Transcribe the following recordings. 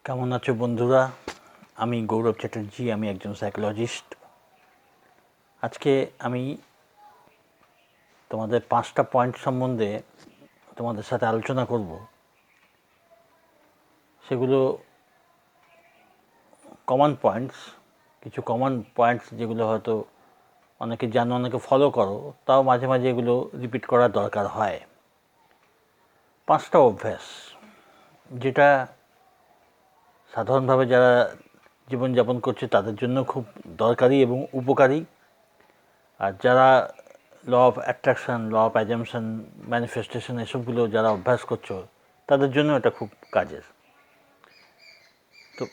কেমন আছো বন্ধুরা? আমি গৌরব চ্যাটার্জি, আমি একজন সাইকোলজিস্ট। আজকে আমি তোমাদের 5টা পয়েন্ট সম্বন্ধে তোমাদের সাথে আলোচনা করব। সেগুলো কমন পয়েন্টস, কিছু কমন পয়েন্টস যেগুলো হয়তো অনেকে জানো, অনেকে ফলো করো, তাও মাঝে মাঝে এগুলো রিপিট করার দরকার হয়। 5টা অভ্যাস যেটা সাধারণভাবে যারা জীবনযাপন করছে তাদের জন্য খুব দরকারি এবং উপকারী, আর যারা law of attraction, law of assumption, manifestation এসবগুলো যারা অভ্যাস করছো তাদের জন্য এটা খুব কাজের। তো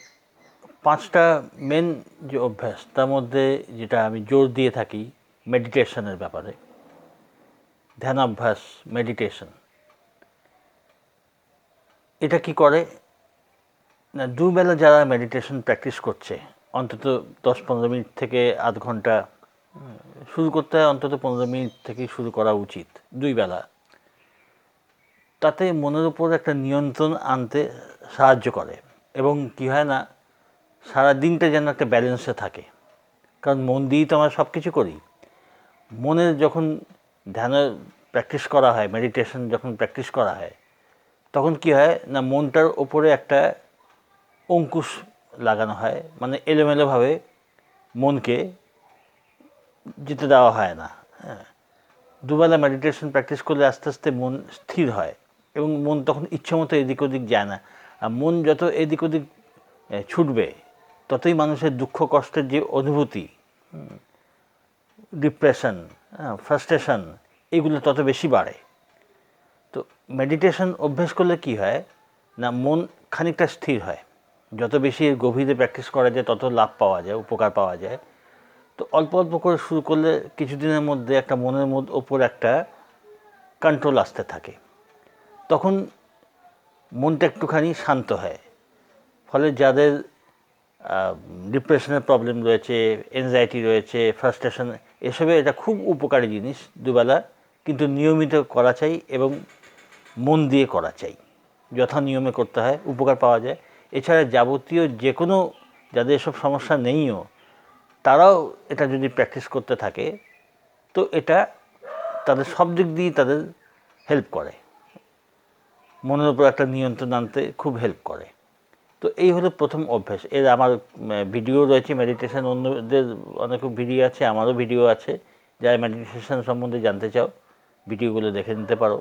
5টা মেন যে অভ্যাস, তার মধ্যে যেটা আমি জোর দিয়ে থাকি মেডিটেশনের ব্যাপারে, ধ্যানাভ্যাস, মেডিটেশন। এটা কি করে না, দুবেলা যারা মেডিটেশন প্র্যাকটিস করছে অন্তত 10-15 মিনিট থেকে আধ ঘন্টা শুরু করতে হয়, অন্তত 15 মিনিট থেকেই শুরু করা উচিত দুই বেলা। তাতে মনের উপর একটা নিয়ন্ত্রণ আনতে সাহায্য করে এবং কী হয় না, সারা দিনটা যেন একটা ব্যালেন্সে থাকে। কারণ মন দিয়েই তো আমরা সব কিছু করি। মনের যখন ধ্যানের প্র্যাকটিস করা হয়, মেডিটেশন যখন প্র্যাকটিস করা হয়, তখন কি হয় না, মনটার ওপরে একটা অঙ্কুশ লাগানো হয়, মানে এলোমেলোভাবে মনকে যেতে দেওয়া হয় না। হ্যাঁ, দুবেলা মেডিটেশন প্র্যাকটিস করলে আস্তে আস্তে মন স্থির হয় এবং মন তখন ইচ্ছামতো এদিক ওদিক যায় না। আর মন যত এদিক ওদিক ছুটবে, ততই মানুষের দুঃখ কষ্টের যে অনুভূতি, ডিপ্রেশন, ফ্রাস্ট্রেশন, এগুলো তত বেশি বাড়ে। তো মেডিটেশন অভ্যেস করলে কি হয় না, মন খানিকটা স্থির হয়। যত বেশি গভীরে প্র্যাকটিস করা যায় তত লাভ পাওয়া যায়, উপকার পাওয়া যায়। তো অল্প অল্প করে শুরু করলে কিছুদিনের মধ্যে একটা মনের ওপর একটা কন্ট্রোল আসতে থাকে। তখন মনটা একটুখানি শান্ত হয়। ফলে যাদের ডিপ্রেশনের প্রবলেম রয়েছে, এনজাইটি রয়েছে, ফ্রাস্ট্রেশন, এসবে এটা খুব উপকারী জিনিস দুবেলা, কিন্তু নিয়মিত করা চাই এবং মন দিয়ে করা চাই। যথা নিয়মে করতে হয়, উপকার পাওয়া যায়। এছাড়া যাবতীয় যে কোনো যাদের এসব সমস্যা নেইও, তারাও এটা যদি প্র্যাকটিস করতে থাকে তো এটা তাদের সব দিক দিয়েই তাদের হেল্প করে, মনের উপর একটা নিয়ন্ত্রণ আনতে খুব হেল্প করে। তো এই হলো প্রথম অভ্যাস। এর আমার ভিডিও রয়েছে মেডিটেশন, অন্যদের অনেক ভিডিও আছে, আমারও ভিডিও আছে। যারা মেডিটেশন সম্বন্ধে জানতে চাও ভিডিওগুলো দেখে নিতে পারো।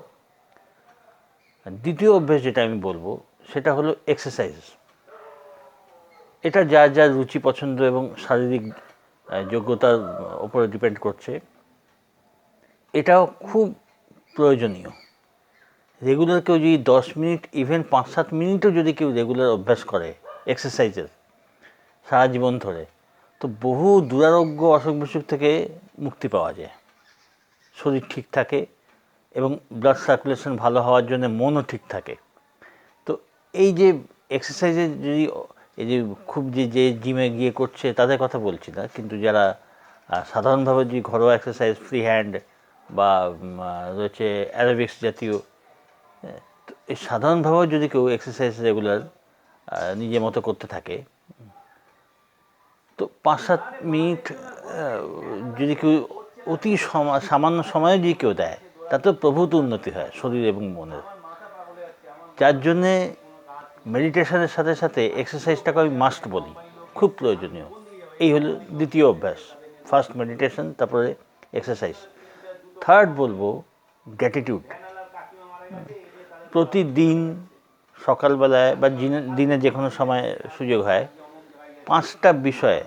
দ্বিতীয় অভ্যাস যেটা আমি বলবো সেটা হলো এক্সারসাইজ। এটা যার যার রুচি পছন্দ এবং শারীরিক যোগ্যতার উপরে ডিপেন্ড করছে। এটাও খুব প্রয়োজনীয়। রেগুলার কেউ যদি 10 মিনিট, ইভেন 5-7 মিনিটও যদি কেউ রেগুলার অভ্যাস করে এক্সারসাইজের সারা জীবন ধরে, তো বহু দুরারোগ্য অসুখ বিসুখ থেকে মুক্তি পাওয়া যায়। শরীর ঠিক থাকে এবং ব্লাড সার্কুলেশন ভালো হওয়ার জন্য মনও ঠিক থাকে। তো এই যে এক্সারসাইজের যদি এই যে খুব যে জিমে গিয়ে করছে তাদের কথা বলছি না, কিন্তু যারা সাধারণভাবে যে ঘরোয়া এক্সারসাইজ, ফ্রি হ্যান্ড বা রয়েছে অ্যারোবিক্স জাতীয়, তো এই সাধারণভাবেও যদি কেউ এক্সারসাইজ রেগুলার নিজের মতো করতে থাকে, তো 5-7 মিনিট যদি কেউ অতি সামান্য সময়ে যদি কেউ দেয়, তাতে প্রভূত উন্নতি হয় শরীর এবং মনের। যার জন্যে মেডিটেশনের সাথে সাথে এক্সারসাইজটাকে আমি মাস্ট বলি, খুব প্রয়োজনীয়। এই হলো দ্বিতীয় অভ্যাস। ফার্স্ট মেডিটেশন, তারপরে এক্সারসাইজ। থার্ড বলবো গ্র্যাটিটিউড। প্রতিদিন সকালবেলায় বা দিনে যে কোনো সময় সুযোগ হয়, 5টা বিষয়ে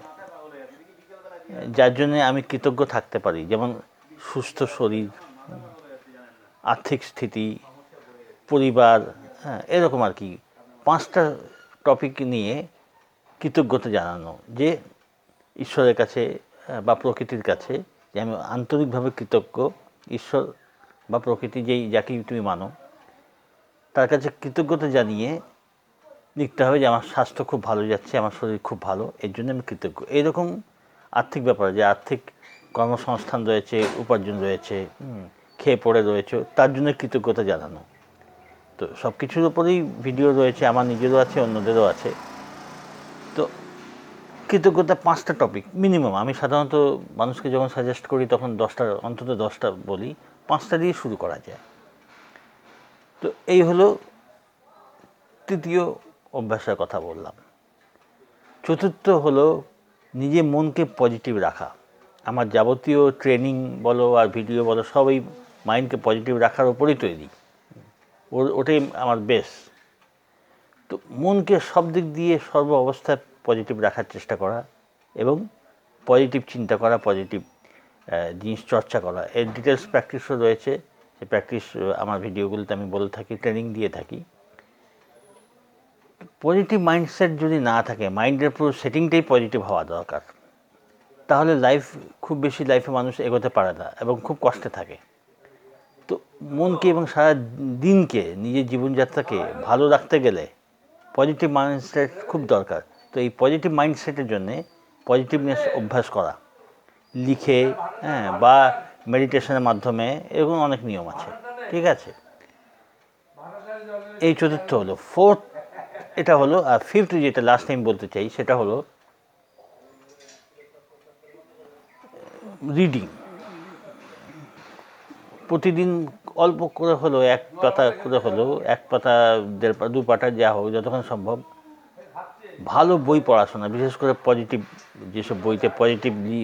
যার জন্যে আমি কৃতজ্ঞ থাকতে পারি, যেমন সুস্থ শরীর, আর্থিক স্থিতি, পরিবার, হ্যাঁ, এরকম আর কি 5টা টপিক নিয়ে কৃতজ্ঞতা জানানো, যে ঈশ্বরের কাছে বা প্রকৃতির কাছে যে আমি আন্তরিকভাবে কৃতজ্ঞ। ঈশ্বর বা প্রকৃতি, যেই যাকেই তুমি মানো, তার কাছে কৃতজ্ঞতা জানিয়ে লিখতে হবে যে আমার স্বাস্থ্য খুব ভালো যাচ্ছে, আমার শরীর খুব ভালো, এর জন্য আমি কৃতজ্ঞ। এইরকম আর্থিক ব্যাপারে, যে আর্থিক কর্মসংস্থান রয়েছে, উপার্জন রয়েছে, খেয়ে পড়ে রয়েছে, তার জন্য কৃতজ্ঞতা জানানো। তো সব কিছুর ওপরেই ভিডিও রয়েছে, আমার নিজেরও আছে, অন্যদেরও আছে। তো কৃতজ্ঞতা 5টা টপিক মিনিমাম। আমি সাধারণত মানুষকে যখন সাজেস্ট করি তখন অন্তত 10টা বলি, 5টা দিয়ে শুরু করা যায়। তো এই হলো তৃতীয় অভ্যাসের কথা বললাম। চতুর্থ হলো নিজে মনকে পজিটিভ রাখা। আমার যাবতীয় ট্রেনিং বলো আর ভিডিও বলো সবই মাইন্ডকে পজিটিভ রাখার ওপরেই তৈরি, ওটাই আমার বেস। তো মনকে সব দিক দিয়ে সর্ব অবস্থায় পজিটিভ রাখার চেষ্টা করা এবং পজিটিভ চিন্তা করা, পজিটিভ জিনিস চর্চা করা, এর ডিটেলস প্র্যাকটিসও রয়েছে। সে প্র্যাকটিস আমার ভিডিওগুলোতে আমি বলে থাকি, ট্রেনিং দিয়ে থাকি। পজিটিভ মাইন্ডসেট যদি না থাকে, মাইন্ডের পুরো সেটিংটাই পজিটিভ হওয়া দরকার, তাহলে লাইফে মানুষ এগোতে পারে না এবং খুব কষ্টে থাকে। তো মনকে এবং সারা দিনকে নিজের জীবনযাত্রাকে ভালো রাখতে গেলে পজিটিভ মাইন্ডসেট খুব দরকার। তো এই পজিটিভ মাইন্ডসেটের জন্যে পজিটিভনেস অভ্যাস করা, লিখে বা মেডিটেশনের মাধ্যমে, এরকম অনেক নিয়ম আছে, ঠিক আছে। এই চতুর্থ হলো। ফোর্থ এটা হলো, আর ফিফথ যেটা লাস্ট টাইম বলতে চাই সেটা হলো রিডিং। প্রতিদিন অল্প করে হলো, এক পাতা করে হলো, এক পাতা, দু পাতা, যা হোক যতক্ষণ সম্ভব ভালো বই পড়াশোনা, বিশেষ করে পজিটিভ যেসব বইতে পজিটিভলি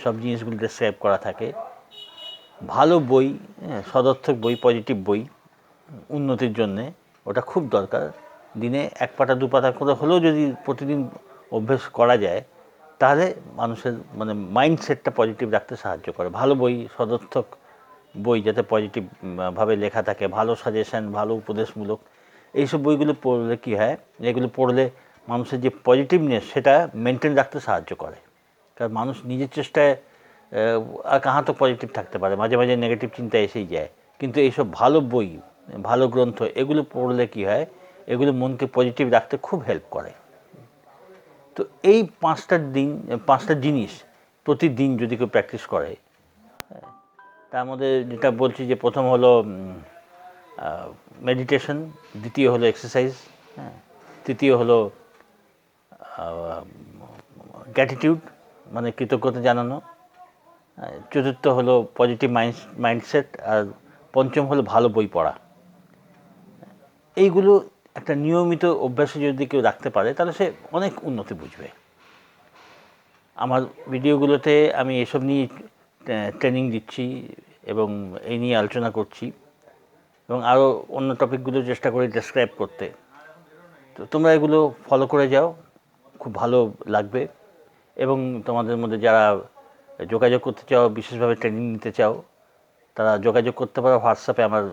সব জিনিসগুলো ডেসক্রাইব করা থাকে, ভালো বই, সদর্থক বই, পজিটিভ বই উন্নতির জন্যে ওটা খুব দরকার। দিনে এক পাতা দু পাতা করে হলেও যদি প্রতিদিন অভ্যেস করা যায়, তাহলে মানুষের মাইন্ডসেটটা পজিটিভ রাখতে সাহায্য করে। ভালো বই, সদর্থক বই যাতে পজিটিভভাবে লেখা থাকে, ভালো সাজেশন, ভালো উপদেশমূলক, এইসব বইগুলো পড়লে কী হয়, এগুলো পড়লে মানুষের যে পজিটিভনেস সেটা মেনটেন রাখতে সাহায্য করে। কারণ মানুষ নিজের চেষ্টায় আর কাহা তো পজিটিভ থাকতে পারে, মাঝে মাঝে নেগেটিভ চিন্তা এসেই যায়। কিন্তু এইসব ভালো বই, ভালো গ্রন্থ, এগুলো পড়লে কী হয়, এগুলো মনকে পজিটিভ রাখতে খুব হেল্প করে। তো এই 5টা জিনিস প্রতিদিন যদি কেউ প্র্যাকটিস করে, তার মধ্যে যেটা বলছি যে প্রথম হলো মেডিটেশন, দ্বিতীয় হলো এক্সারসাইজ, তৃতীয় হলো গ্র্যাটিটিউড মানে কৃতজ্ঞতা জানানো, চতুর্থ হলো পজিটিভ মাইন্ডসেট, আর পঞ্চম হলো ভালো বই পড়া। এইগুলো একটা নিয়মিত অভ্যাসে যদি কেউ রাখতে পারে তাহলে সে অনেক উন্নতি বুঝবে। আমার ভিডিওগুলোতে আমি এসব নিয়ে ট্রেনিং দিচ্ছি এবং এই নিয়ে আলোচনা করছি এবং আরও অন্য টপিকগুলো চেষ্টা করি ডেসক্রাইব করতে। তো তোমরা এগুলো ফলো করে যাও, খুব ভালো লাগবে। এবং তোমাদের মধ্যে যারা যোগাযোগ করতে চাও, বিশেষভাবে ট্রেনিং নিতে চাও, তারা যোগাযোগ করতে পারো হোয়াটসঅ্যাপে। আমার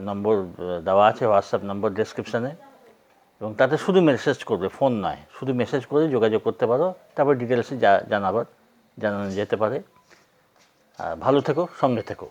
নম্বর দেওয়া আছে, হোয়াটসঅ্যাপ নম্বর ডেসক্রিপশানে, এবং তাতে শুধু মেসেজ করবে, ফোন নয়, শুধু মেসেজ করে যোগাযোগ করতে পারো। তারপর ডিটেলসে জানানো যেতে পারে। ভালো থেকো, সঙ্গে থেকো।